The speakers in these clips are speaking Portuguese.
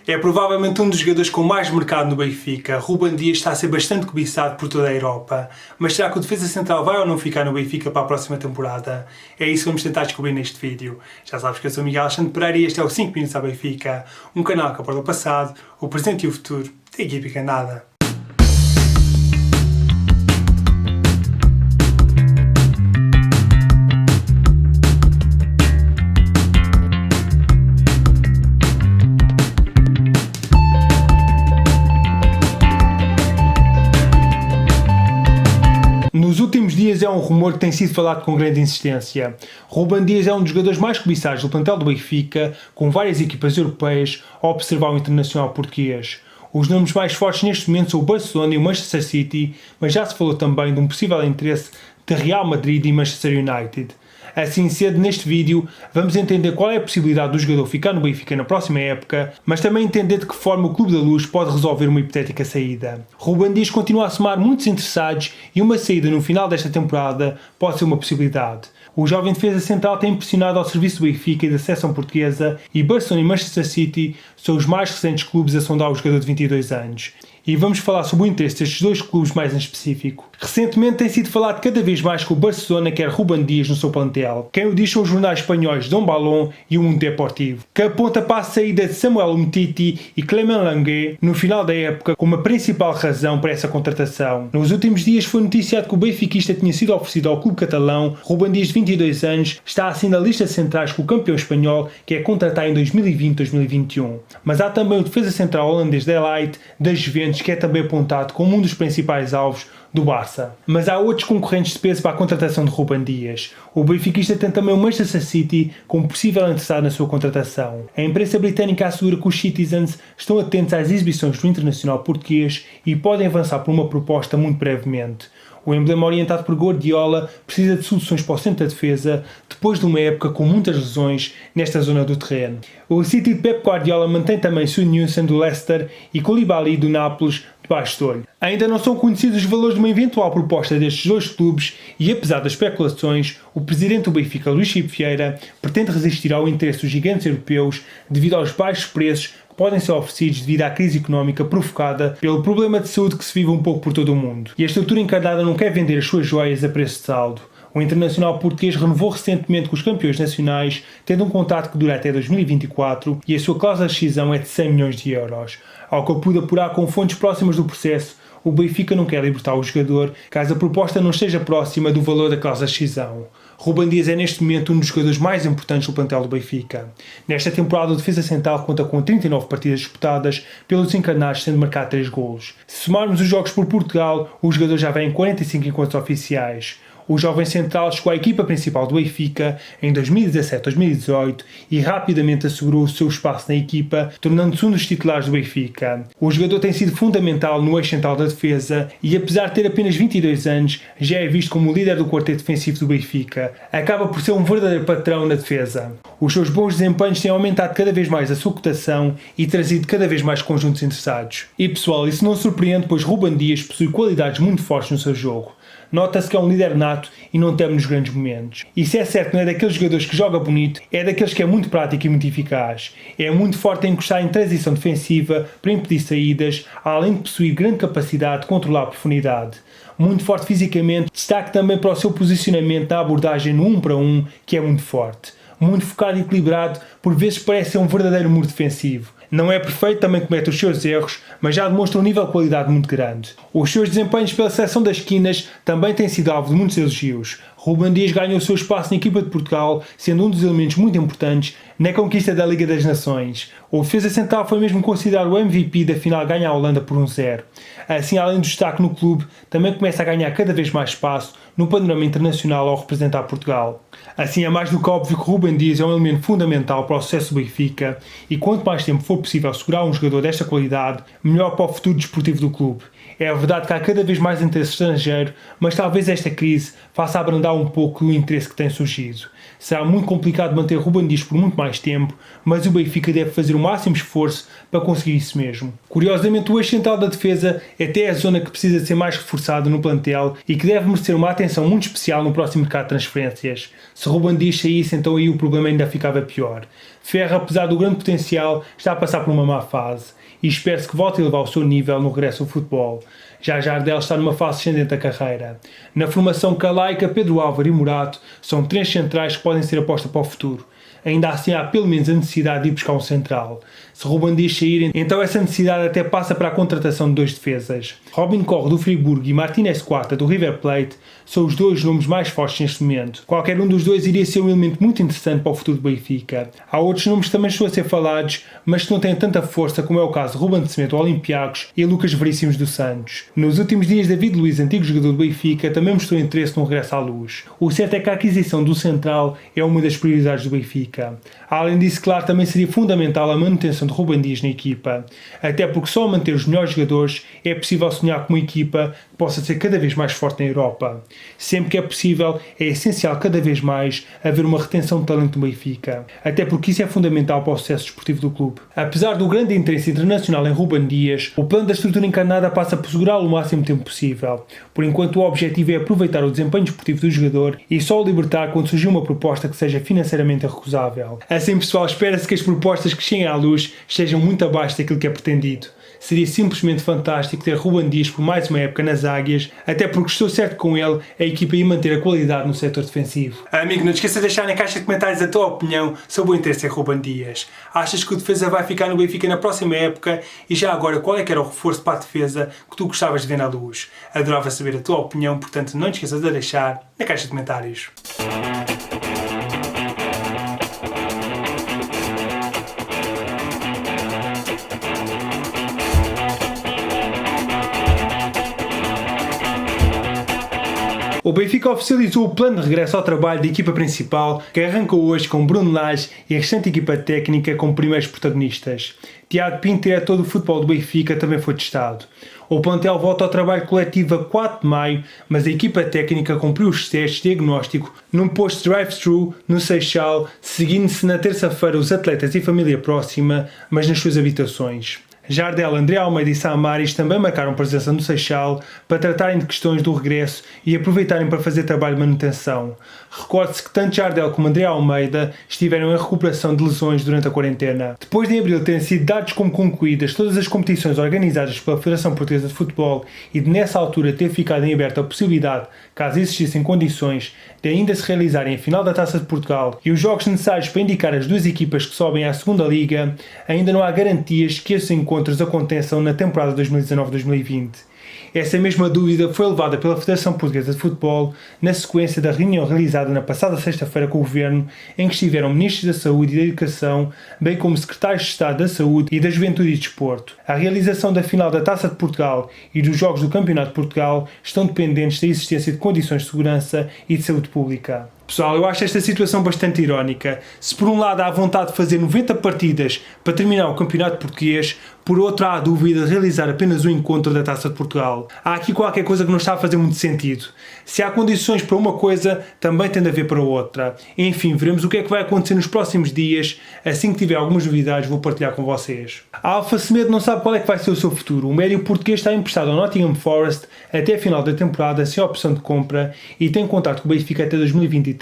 É provavelmente um dos jogadores com mais mercado no Benfica. Ruben Dias está a ser bastante cobiçado por toda a Europa. Mas será que o defesa central vai ou não ficar no Benfica para a próxima temporada? É isso que vamos tentar descobrir neste vídeo. Já sabes que eu sou Miguel Alexandre Pereira e este é o 5 Minutos ao Benfica, um canal que aborda o passado, o presente e o futuro da equipe encanada. Nos últimos dias é um rumor que tem sido falado com grande insistência. Ruben Dias é um dos jogadores mais cobiçados do plantel do Benfica, com várias equipas europeias a observar o internacional português. Os nomes mais fortes neste momento são o Barcelona e o Manchester City, mas já se falou também de um possível interesse de Real Madrid e Manchester United. Assim cedo neste vídeo vamos entender qual é a possibilidade do jogador ficar no Benfica na próxima época, mas também entender de que forma o Clube da Luz pode resolver uma hipotética saída. Ruben Dias continua a somar muitos interessados e uma saída no final desta temporada pode ser uma possibilidade. O jovem defesa central tem impressionado ao serviço do Benfica e da seleção portuguesa e Barcelona e Manchester City são os mais recentes clubes a sondar o jogador de 22 anos. E vamos falar sobre o interesse destes dois clubes mais em específico. Recentemente tem sido falado cada vez mais que o Barcelona quer Ruben Dias no seu plantel. Quem o diz são os jornais espanhóis Dom Balón e o Mundo Deportivo, que aponta para a saída de Samuel Umtiti e Clément Lenglet no final da época como a principal razão para essa contratação. Nos últimos dias foi noticiado que o benfiquista tinha sido oferecido ao clube catalão. Ruben Dias, de 22 anos, está assim na lista de centrais com o campeão espanhol, que é contratado em 2020-2021. Mas há também o defesa central holandês De Ligt, da Juventus, que é também apontado como um dos principais alvos do Barça. Mas há outros concorrentes de peso para a contratação de Ruben Dias. O benfiquista tem também o Manchester City como possível interessado na sua contratação. A imprensa britânica assegura que os Citizens estão atentos às exibições do internacional português e podem avançar por uma proposta muito brevemente. O emblema orientado por Guardiola precisa de soluções para o centro da defesa depois de uma época com muitas lesões nesta zona do terreno. O City de Pep Guardiola mantém também Sun-Yunsson do Leicester e Koulibaly do Nápoles debaixo do olho. Ainda não são conhecidos os valores de uma eventual proposta destes dois clubes e, apesar das especulações, o presidente do Benfica, Luís Filipe Vieira, pretende resistir ao interesse dos gigantes europeus devido aos baixos preços que podem ser oferecidos devido à crise económica provocada pelo problema de saúde que se vive um pouco por todo o mundo. E a estrutura encarnada não quer vender as suas joias a preço de saldo. O internacional português renovou recentemente com os campeões nacionais, tendo um contrato que dura até 2024 e a sua cláusula de rescisão é de 100 milhões de euros. Ao que eu pude apurar com fontes próximas do processo, o Benfica não quer libertar o jogador caso a proposta não esteja próxima do valor da cláusula de rescisão. Ruben Dias é neste momento um dos jogadores mais importantes do plantel do Benfica. Nesta temporada, o defesa central conta com 39 partidas disputadas pelos encarnados, sendo marcado 3 golos. Se somarmos os jogos por Portugal, o jogador já vem em 45 encontros oficiais. O jovem central chegou à equipa principal do Benfica em 2017-2018 e rapidamente assegurou o seu espaço na equipa, tornando-se um dos titulares do Benfica. O jogador tem sido fundamental no eixo central da defesa e, apesar de ter apenas 22 anos, já é visto como o líder do quarteto defensivo do Benfica. Acaba por ser um verdadeiro patrão na defesa. Os seus bons desempenhos têm aumentado cada vez mais a sua cotação e trazido cada vez mais conjuntos interessados. E pessoal, isso não surpreende, pois Ruben Dias possui qualidades muito fortes no seu jogo. Nota-se que é um líder nato e não teme nos grandes momentos. E se é certo, não é daqueles jogadores que joga bonito, é daqueles que é muito prático e muito eficaz. É muito forte em encostar em transição defensiva para impedir saídas, além de possuir grande capacidade de controlar a profundidade. Muito forte fisicamente, destaque também para o seu posicionamento na abordagem no 1 para 1, que é muito forte. Muito focado e equilibrado, por vezes parece ser um verdadeiro muro defensivo. Não é perfeito, também comete os seus erros, mas já demonstra um nível de qualidade muito grande. Os seus desempenhos pela seleção das esquinas também têm sido alvo de muitos elogios. Ruben Dias ganhou o seu espaço na equipa de Portugal, sendo um dos elementos muito importantes na conquista da Liga das Nações. O defesa central foi mesmo considerado o MVP da final ganha à Holanda por 1-0. Assim, além do destaque no clube, também começa a ganhar cada vez mais espaço no panorama internacional ao representar Portugal. Assim, é mais do que óbvio que Ruben Dias é um elemento fundamental para o sucesso do Benfica e quanto mais tempo for possível segurar um jogador desta qualidade, melhor para o futuro desportivo do clube. É verdade que há cada vez mais interesse estrangeiro, mas talvez esta crise faça abrandar um pouco o interesse que tem surgido. Será muito complicado manter Ruben Dias por muito mais mais tempo, mas o Benfica deve fazer o máximo esforço para conseguir isso mesmo. Curiosamente, o eixo central da defesa é até a zona que precisa ser mais reforçada no plantel e que deve merecer uma atenção muito especial no próximo mercado de transferências. Se Ruben Dias saísse, então aí o problema ainda ficava pior. Ferro, apesar do grande potencial, está a passar por uma má fase e espera-se que volte a elevar o seu nível no regresso ao futebol. Já Jardel está numa fase ascendente da carreira. Na formação calaica, Pedro Álvaro e Morato são 3 centrais que podem ser aposta para o futuro. Ainda assim há pelo menos a necessidade de ir buscar um central. Se Ruben Dias sair, então essa necessidade até passa para a contratação de 2 defesas. Robin Corre do Friburgo e Martínez Cuarta do River Plate são os 2 nomes mais fortes neste momento. Qualquer um dos 2 iria ser um elemento muito interessante para o futuro do Benfica. Há outros nomes que também estão a ser falados, mas que não têm tanta força como é o caso de Ruben de Semedo do Olympiacos e Lucas Veríssimos do Santos. Nos últimos dias, David Luiz, antigo jogador do Benfica, também mostrou interesse no regresso à luz. O certo é que a aquisição do central é uma das prioridades do Benfica. Além disso, claro, também seria fundamental a manutenção de Ruben Dias na equipa, até porque só manter os melhores jogadores é possível sonhar com uma equipa que possa ser cada vez mais forte na Europa. Sempre que é possível, é essencial cada vez mais haver uma retenção de talento no Benfica, até porque isso é fundamental para o sucesso desportivo do clube. Apesar do grande interesse internacional em Ruben Dias, o plano da estrutura encarnada passa por segurá-lo o máximo tempo possível. Por enquanto, o objetivo é aproveitar o desempenho desportivo do jogador e só o libertar quando surgir uma proposta que seja financeiramente recusável. Assim, pessoal, espera-se que as propostas que cheguem à luz estejam muito abaixo daquilo que é pretendido. Seria simplesmente fantástico ter Ruben Dias por mais uma época nas Águias, até porque estou certo com ele, a equipa ia manter a qualidade no setor defensivo. Amigo, não te esqueça de deixar na caixa de comentários a tua opinião sobre o interesse em Ruben Dias. Achas que o defesa vai ficar no Benfica na próxima época? E já agora, qual é que era o reforço para a defesa que tu gostavas de ver na luz? Adorava saber a tua opinião, portanto não te esqueças de deixar na caixa de comentários. O Benfica oficializou o plano de regresso ao trabalho da equipa principal, que arrancou hoje com Bruno Lage e a restante equipa técnica como primeiros protagonistas. Tiago Pinto, diretor do futebol do Benfica, também foi testado. O plantel volta ao trabalho coletivo a 4 de maio, mas a equipa técnica cumpriu os testes de diagnóstico num posto drive-thru no Seixal, seguindo-se na terça-feira os atletas e família próxima, mas nas suas habitações. Jardel, André Almeida e Samaris também marcaram presença no Seixal para tratarem de questões do regresso e aproveitarem para fazer trabalho de manutenção. Recorde-se que tanto Jardel como André Almeida estiveram em recuperação de lesões durante a quarentena. Depois de em abril terem sido dados como concluídas todas as competições organizadas pela Federação Portuguesa de Futebol e de nessa altura ter ficado em aberto a possibilidade, caso existissem condições, de ainda se realizarem a final da Taça de Portugal e os jogos necessários para indicar as 2 equipas que sobem à segunda Liga, ainda não há garantias que esses encontros aconteçam na temporada 2019-2020. Essa mesma dúvida foi levada pela Federação Portuguesa de Futebol na sequência da reunião realizada na passada sexta-feira com o Governo, em que estiveram Ministros da Saúde e da Educação, bem como Secretários de Estado da Saúde e da Juventude e Desporto. A realização da final da Taça de Portugal e dos Jogos do Campeonato de Portugal estão dependentes da existência de condições de segurança e de saúde pública. Pessoal, eu acho esta situação bastante irónica. Se por um lado há vontade de fazer 90 partidas para terminar o campeonato português, por outro há a dúvida de realizar apenas um encontro da Taça de Portugal. Há aqui qualquer coisa que não está a fazer muito sentido. Se há condições para uma coisa, também tem de haver para outra. Enfim, veremos o que é que vai acontecer nos próximos dias. Assim que tiver algumas novidades, vou partilhar com vocês. A Alfa Semedo não sabe qual é que vai ser o seu futuro. O médio português está emprestado ao Nottingham Forest até a final da temporada sem opção de compra e tem contrato com o Benfica até 2023.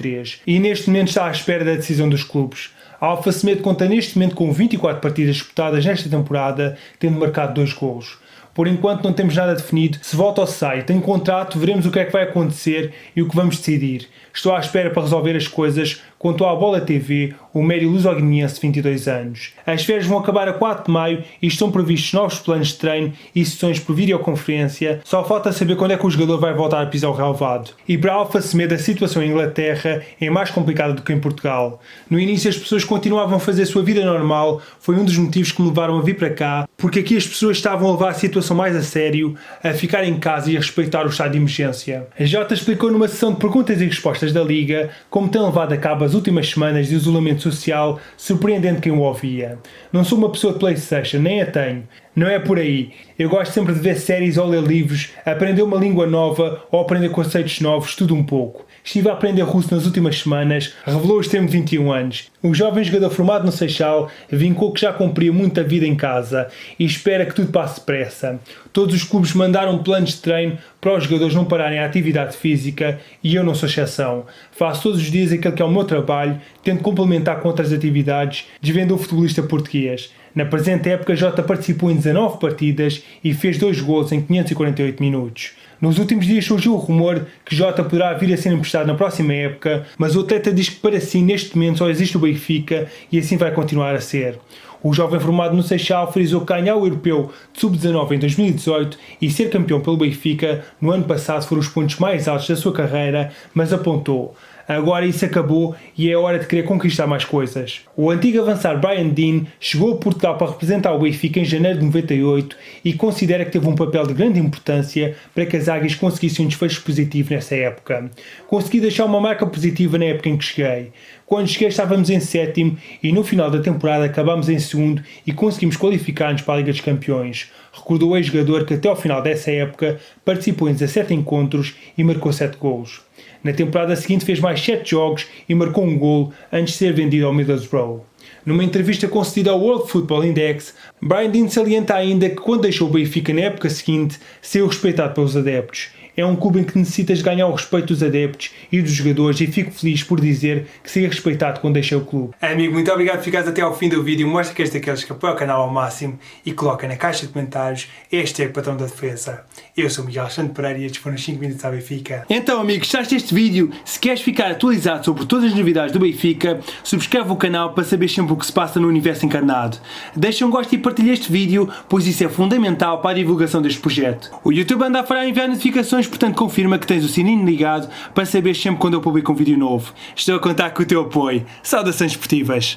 E neste momento está à espera da decisão dos clubes. A Alfa Semedo conta neste momento com 24 partidas disputadas nesta temporada, tendo marcado 2 golos. Por enquanto não temos nada definido. Se volta ou sai, tem contrato, veremos o que é que vai acontecer e o que vamos decidir. Estou à espera para resolver as coisas quanto à Bola TV, o médio luso-guineense de 22 anos. As férias vão acabar a 4 de maio e estão previstos novos planos de treino e sessões por videoconferência. Só falta saber quando é que o jogador vai voltar a pisar o relvado. E para a Alfa Semedo a situação em Inglaterra é mais complicada do que em Portugal. No início as pessoas continuavam a fazer a sua vida normal, foi um dos motivos que me levaram a vir para cá, porque aqui as pessoas estavam a levar a situação mais a sério, a ficar em casa e a respeitar o estado de emergência. A Jota explicou numa sessão de perguntas e respostas da Liga como tem levado a cabo as últimas semanas de isolamento social, surpreendendo quem o ouvia. Não sou uma pessoa de PlayStation, nem a tenho. Não é por aí. Eu gosto sempre de ver séries ou ler livros, aprender uma língua nova ou aprender conceitos novos, tudo um pouco. estive a aprender russo nas últimas semanas, revelou os termos de 21 anos. O jovem jogador formado no Seixal vincou que já cumpria muita vida em casa e espera que tudo passe depressa. Todos os clubes mandaram planos de treino para os jogadores não pararem a atividade física e eu não sou exceção. Faço todos os dias aquilo que é o meu trabalho, tento complementar com outras atividades, desvendo um futebolista português. Na presente época, Jota participou em 19 partidas e fez 2 golos em 548 minutos. Nos últimos dias surgiu o rumor que Jota poderá vir a ser emprestado na próxima época, mas o atleta diz que para si neste momento só existe o Benfica e assim vai continuar a ser. O jovem formado no Seixal frisou que ganhar o Europeu de Sub-19 em 2018 e ser campeão pelo Benfica no ano passado foram os pontos mais altos da sua carreira, mas apontou: agora isso acabou e é hora de querer conquistar mais coisas. O antigo avançado Brian Deane chegou a Portugal para representar o Benfica em janeiro de 98 e considera que teve um papel de grande importância para que as Águias conseguissem um desfecho positivo nessa época. Consegui deixar uma marca positiva na época em que cheguei. Quando cheguei estávamos em 7º e no final da temporada acabámos em 2º e conseguimos qualificar-nos para a Liga dos Campeões. Recordou o ex-jogador que até ao final dessa época participou em 17 encontros e marcou 7 golos. Na temporada seguinte fez mais 7 jogos e marcou um golo antes de ser vendido ao Middlesbrough. Numa entrevista concedida ao World Football Index, Brian Deane salienta ainda que quando deixou o Benfica na época seguinte, saiu respeitado pelos adeptos. É um clube em que necessitas ganhar o respeito dos adeptos e dos jogadores e fico feliz por dizer que saí respeitado quando deixei o clube. Amigo, muito obrigado por ficares até ao fim do vídeo. Mostra que és daqueles que apoia o canal ao máximo e coloca na caixa de comentários hashtag Patrão da Defesa. Eu sou o Miguel Alexandre Pereira e estes foram os 5 minutos à Benfica. Então, amigos, gostaste deste vídeo? Se queres ficar atualizado sobre todas as novidades do Benfica, subscreve o canal para saber sempre o que se passa no universo encarnado. Deixa um gosto e partilha este vídeo, pois isso é fundamental para a divulgação deste projeto. O YouTube anda a parar enviar notificações, portanto confirma que tens o sininho ligado para saber sempre quando eu publico um vídeo novo. Estou a contar com o teu apoio. Saudações esportivas!